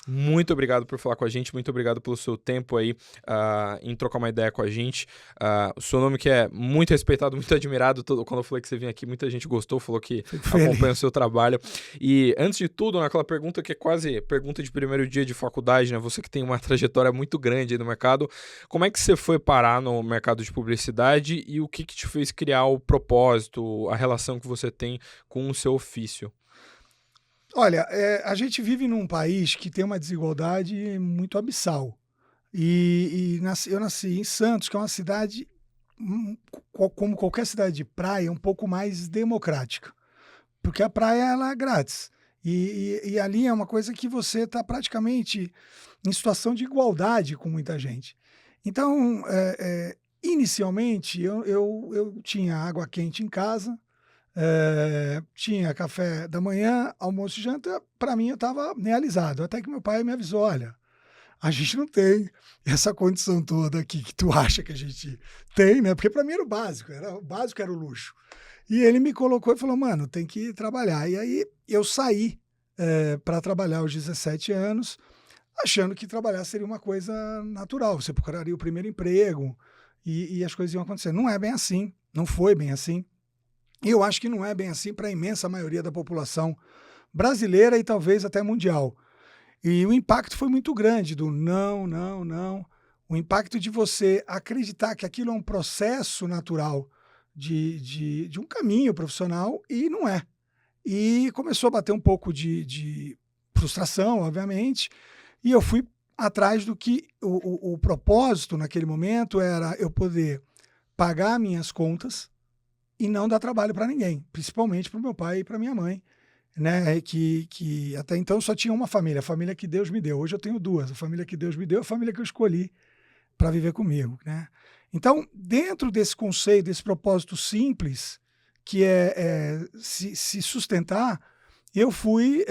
Muito obrigado por falar com a gente, muito obrigado pelo seu tempo aí, em trocar uma ideia com a gente. O seu nome que é muito respeitado, muito admirado, quando eu falei que você vinha aqui, muita gente gostou, falou que Fico acompanha o feliz. seu trabalho. E antes de tudo, naquela pergunta que é quase pergunta de primeiro dia de faculdade, né? Você que tem uma trajetória muito grande aí no mercado, como é que você foi parar no mercado de publicidade e o que que te fez criar o propósito, a relação que você tem com o seu ofício? Olha, a gente vive num país que tem uma desigualdade muito abissal. Eu nasci em Santos, que é uma cidade, como qualquer cidade de praia, um pouco mais democrática, porque a praia ela é grátis. E ali é uma coisa que você está praticamente em situação de igualdade com muita gente. Então, inicialmente, eu tinha água quente em casa, tinha café da manhã, almoço e janta, para mim eu estava realizado. Até que meu pai me avisou: olha, a gente não tem essa condição toda aqui que tu acha que a gente tem, né? Porque para mim era o básico era o luxo. E ele me colocou e falou: mano, tem que trabalhar. E aí eu saí para trabalhar aos 17 anos, achando que trabalhar seria uma coisa natural. Você procuraria o primeiro emprego e as coisas iam acontecer. Não é bem assim, não foi bem assim. E eu acho que não é bem assim para a imensa maioria da população brasileira e talvez até mundial. E o impacto foi muito grande do não, não, não. O impacto de você acreditar que aquilo é um processo natural de um caminho profissional e não é. E começou a bater um pouco de frustração, obviamente, e eu fui atrás do que o propósito naquele momento era eu poder pagar minhas contas e não dar trabalho para ninguém, principalmente para o meu pai e para minha mãe, né, que até então só tinha uma família, a família que Deus me deu. Hoje eu tenho 2, a família que Deus me deu e a família que eu escolhi para viver comigo, né. Então, dentro desse conceito, desse propósito simples, que é se sustentar, eu fui,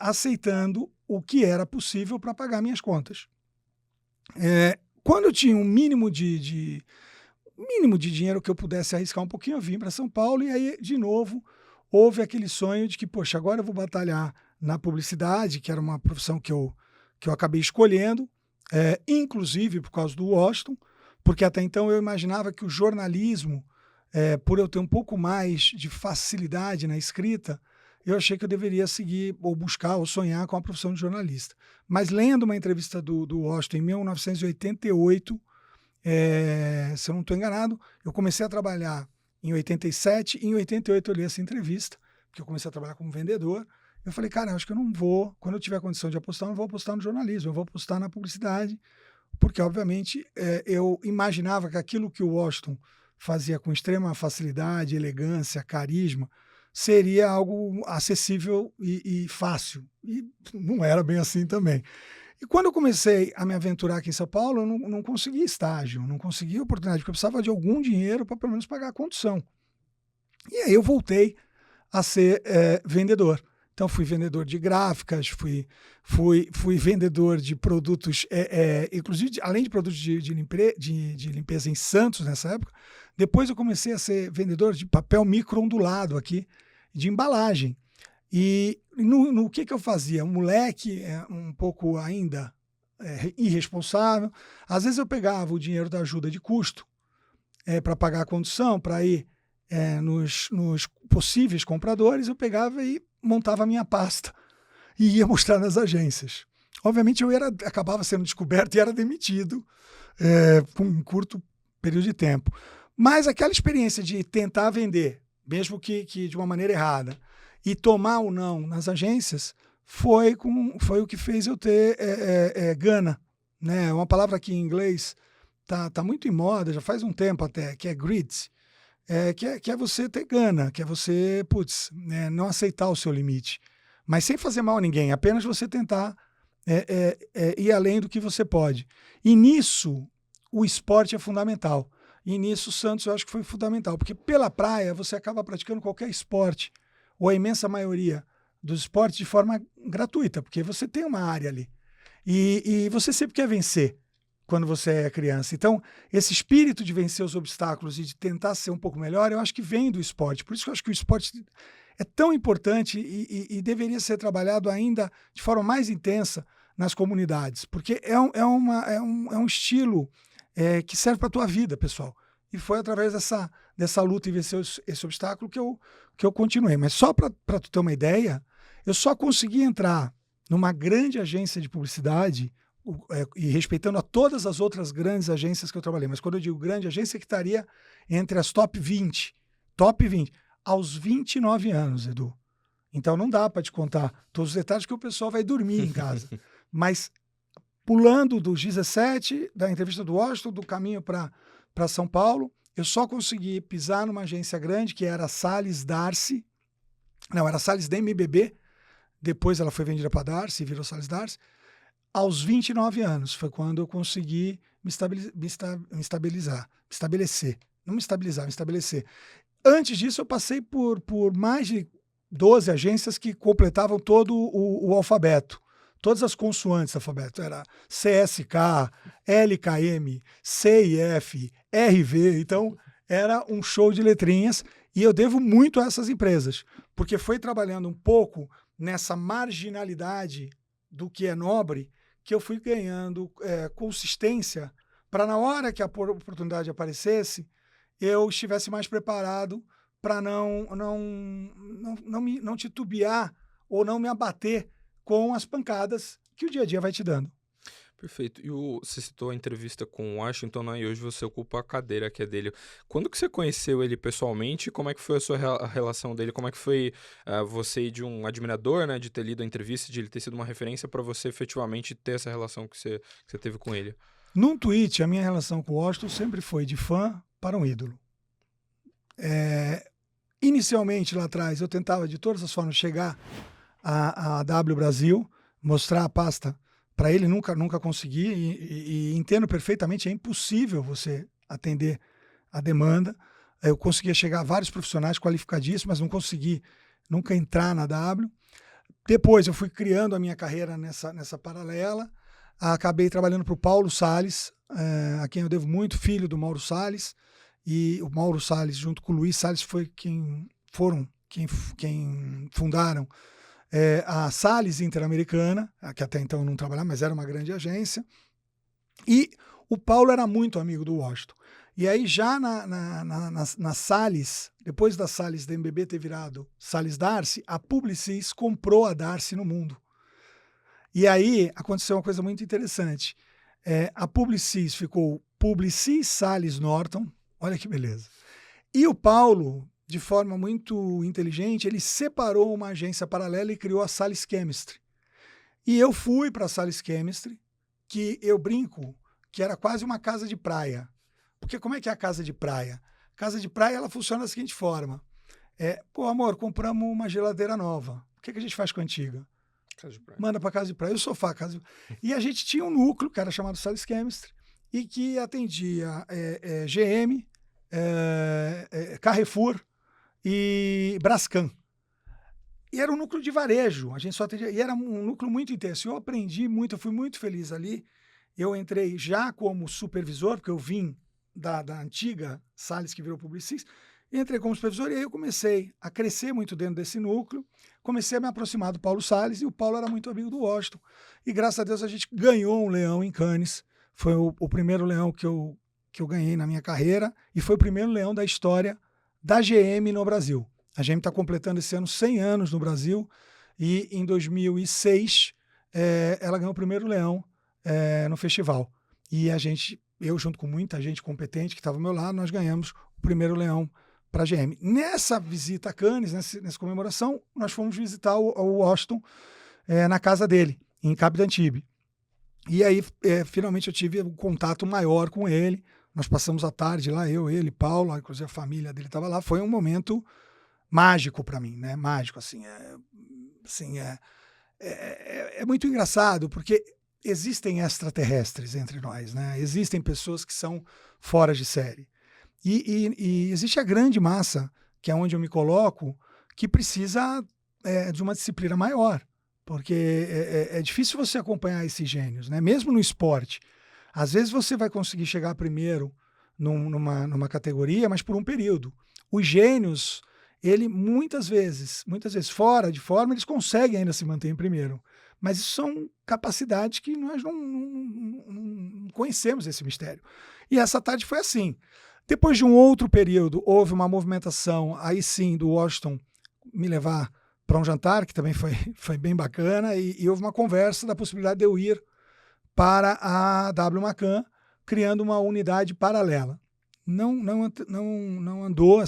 aceitando o que era possível para pagar minhas contas. Quando eu tinha um mínimo de dinheiro que eu pudesse arriscar um pouquinho, eu vim para São Paulo e aí, de novo, houve aquele sonho de que, poxa, agora eu vou batalhar na publicidade, que era uma profissão que eu acabei escolhendo, inclusive por causa do Washington, porque até então eu imaginava que o jornalismo, por eu ter um pouco mais de facilidade na escrita, eu achei que eu deveria seguir, ou buscar, ou sonhar com a profissão de jornalista. Mas lendo uma entrevista do Washington em 1988, se eu não estou enganado, eu comecei a trabalhar em 87, em 88 eu li essa entrevista, porque eu comecei a trabalhar como vendedor. Eu falei, cara, eu acho que eu não vou, quando eu tiver condição de apostar, eu não vou apostar no jornalismo, eu vou apostar na publicidade, porque, obviamente, eu imaginava que aquilo que o Washington fazia com extrema facilidade, elegância, carisma, seria algo acessível e fácil. E não era bem assim também. E quando eu comecei a me aventurar aqui em São Paulo, eu não consegui estágio, não consegui oportunidade, porque eu precisava de algum dinheiro para pelo menos pagar a condução. E aí eu voltei a ser vendedor. Então fui vendedor de gráficas, fui vendedor de produtos, inclusive além de produtos de limpeza em Santos nessa época. Depois eu comecei a ser vendedor de papel micro-ondulado aqui, de embalagem. E no que eu fazia? Um moleque, um pouco ainda irresponsável. Às vezes eu pegava o dinheiro da ajuda de custo para pagar a condução, para ir nos possíveis compradores, eu pegava e montava a minha pasta e ia mostrar nas agências. Obviamente acabava sendo descoberto e era demitido por um curto período de tempo. Mas aquela experiência de tentar vender, mesmo que de uma maneira errada, e tomar ou não nas agências, foi o que fez eu ter gana. Né? Uma palavra que em inglês tá muito em moda, já faz um tempo até, que é grit, que é você ter gana, que é você, não aceitar o seu limite, mas sem fazer mal a ninguém, apenas você tentar ir além do que você pode. E nisso, o esporte é fundamental. E nisso o Santos eu acho que foi fundamental, porque pela praia você acaba praticando qualquer esporte, ou a imensa maioria dos esportes de forma gratuita, porque você tem uma área ali. E você sempre quer vencer quando você é criança. Então, esse espírito de vencer os obstáculos e de tentar ser um pouco melhor, eu acho que vem do esporte. Por isso que eu acho que o esporte é tão importante e deveria ser trabalhado ainda de forma mais intensa nas comunidades, porque é um estilo que serve para a tua vida, pessoal. E foi através dessa luta e vencer esse obstáculo que eu continuei. Mas só para tu ter uma ideia, eu só consegui entrar numa grande agência de publicidade e respeitando a todas as outras grandes agências que eu trabalhei. Mas quando eu digo grande agência, que estaria entre as top 20, aos 29 anos, Edu. Então não dá para te contar todos os detalhes que o pessoal vai dormir em casa. Mas pulando dos 17, da entrevista do Washington, do caminho para São Paulo, eu só consegui pisar numa agência grande, que era a Salles Darcy. Não, era a Salles da MBB. Depois ela foi vendida para a Darcy e virou Salles Darcy. Aos 29 anos foi quando eu consegui me estabelecer. Não me estabilizar, me estabelecer. Antes disso, eu passei por mais de 12 agências que completavam todo o alfabeto. Todas as consoantes do alfabeto. Era CSK, LKM, CIF, RV. Então, era um show de letrinhas. E eu devo muito a essas empresas, porque foi trabalhando um pouco nessa marginalidade do que é nobre que eu fui ganhando consistência para, na hora que a oportunidade aparecesse, eu estivesse mais preparado para não titubear ou não me abater com as pancadas que o dia a dia vai te dando. Perfeito. E você citou a entrevista com o Washington, né? E hoje você ocupa a cadeira que é dele. Quando que você conheceu ele pessoalmente? Como é que foi a relação dele? Como é que foi você ir de um admirador, né? De ter lido a entrevista, de ele ter sido uma referência para você efetivamente ter essa relação que você teve com ele? Num tweet, a minha relação com o Washington sempre foi de fã para um ídolo. Inicialmente, lá atrás, eu tentava de todas as formas chegar à W Brasil, mostrar a pasta para ele, nunca consegui, e entendo perfeitamente, é impossível você atender a demanda. Eu conseguia chegar a vários profissionais qualificadíssimos, mas não consegui nunca entrar na W. Depois eu fui criando a minha carreira nessa paralela, acabei trabalhando para o Paulo Salles, a quem eu devo muito, filho do Mauro Salles, e o Mauro Salles, junto com o Luiz Salles, quem fundaram a Salles Interamericana, que até então não trabalhava, mas era uma grande agência. E o Paulo era muito amigo do Washington. E aí já na Salles, depois da Salles da MBB ter virado Salles Darcy, a Publicis comprou a Darcy no mundo. E aí aconteceu uma coisa muito interessante. A Publicis ficou Publicis Salles Norton, olha que beleza. E o Paulo, de forma muito inteligente, ele separou uma agência paralela e criou a Salles Chemistry. E eu fui para a Salles Chemistry, que eu brinco que era quase uma casa de praia. Porque como é que é a casa de praia? Casa de praia, ela funciona da seguinte forma. Pô, amor, compramos uma geladeira nova. O que a gente faz com a antiga? Casa de praia. Manda para casa de praia. E o sofá, casa de... E a gente tinha um núcleo, que era chamado Salles Chemistry, e que atendia GM, Carrefour e Brascan. E era um núcleo de varejo, a gente só atendia, e era um núcleo muito intenso. Eu aprendi muito, eu fui muito feliz ali. Eu entrei já como supervisor, porque eu vim da antiga Salles, que virou Publicis, entrei como supervisor e aí eu comecei a crescer muito dentro desse núcleo, comecei a me aproximar do Paulo Salles, e o Paulo era muito amigo do Washington. E graças a Deus a gente ganhou um leão em Cannes, foi o primeiro leão que eu ganhei na minha carreira, e foi o primeiro leão da história da GM no Brasil. A GM está completando esse ano 100 anos no Brasil, e em 2006 ela ganhou o primeiro leão no festival. E eu junto com muita gente competente que estava ao meu lado, nós ganhamos o primeiro leão para a GM. Nessa visita a Cannes, nessa comemoração, nós fomos visitar o Washington na casa dele, em Cap d'Antibes. E aí, finalmente, eu tive um contato maior com ele. Nós passamos a tarde lá, ele, Paulo, inclusive a família dele estava lá. Foi um momento mágico para mim, né? Mágico, assim. É muito engraçado, porque existem extraterrestres entre nós, né? Existem pessoas que são fora de série. E existe a grande massa, que é onde eu me coloco, que precisa de uma disciplina maior. Porque é difícil você acompanhar esses gênios, né? Mesmo no esporte. Às vezes você vai conseguir chegar primeiro numa categoria, mas por um período. Os gênios, muitas vezes, fora de forma, eles conseguem ainda se manter em primeiro. Mas isso são capacidades que nós não conhecemos esse mistério. E essa tarde foi assim. Depois de um outro período, houve uma movimentação, aí sim, do Washington me levar para um jantar, que também foi bem bacana, e houve uma conversa da possibilidade de eu ir para a W Macan, criando uma unidade paralela. Não andou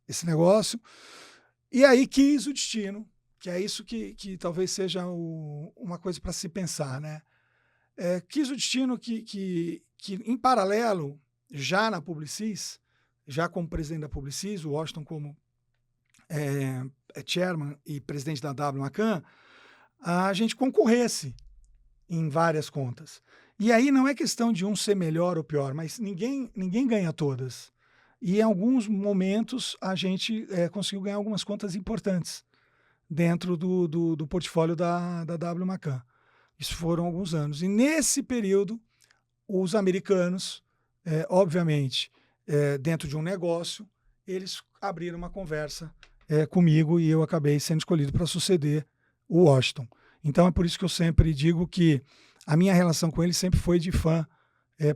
esse negócio, e aí quis o destino, que é isso que talvez seja uma coisa para se pensar, né? Quis o destino que em paralelo, já na Publicis, já como presidente da Publicis, o Washington como chairman e presidente da W Macan, a gente concorresse em várias contas. E aí não é questão de um ser melhor ou pior, mas ninguém ganha todas. E em alguns momentos a gente conseguiu ganhar algumas contas importantes dentro do portfólio da W Macan. Isso foram alguns anos. E nesse período, os americanos, obviamente, dentro de um negócio, eles abriram uma conversa comigo e eu acabei sendo escolhido para suceder o Washington. Então é por isso que eu sempre digo que a minha relação com ele sempre foi de fã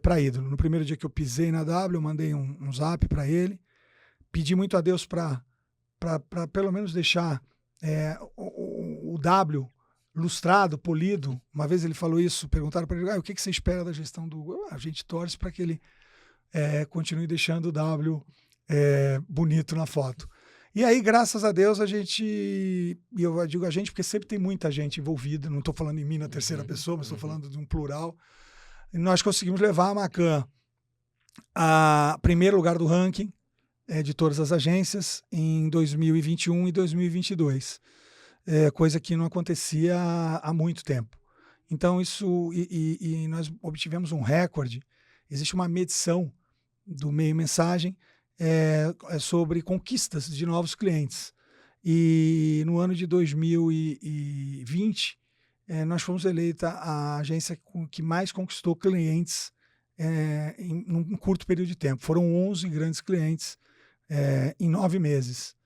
para ídolo. No primeiro dia que eu pisei na W, eu mandei um zap para ele, pedi muito a Deus para pelo menos deixar o W lustrado, polido. Uma vez ele falou isso, perguntaram para ele, o que você espera da gestão do Google? A gente torce para que ele continue deixando o W bonito na foto. E aí, graças a Deus, a gente, e eu digo a gente porque sempre tem muita gente envolvida, não estou falando em mim na terceira pessoa, mas estou falando de um plural, e nós conseguimos levar a Macan a primeiro lugar do ranking de todas as agências em 2021 e 2022. Coisa que não acontecia há muito tempo. Então, isso, e nós obtivemos um recorde. Existe uma medição do Meio Mensagem sobre conquistas de novos clientes. E no ano de 2020, nós fomos eleita a agência que mais conquistou clientes em um curto período de tempo. Foram 11 grandes clientes em 9 meses.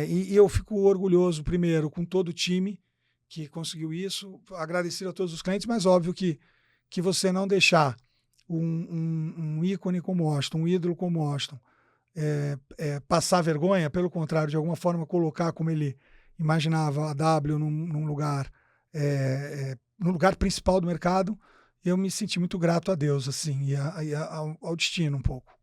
E eu fico orgulhoso, primeiro, com todo o time que conseguiu isso, agradecer a todos os clientes, mas óbvio que você não deixar um ícone como Washington, um ídolo como Washington, passar vergonha, pelo contrário, de alguma forma colocar como ele imaginava a W num lugar, no lugar principal do mercado, eu me senti muito grato a Deus, assim, e ao destino um pouco.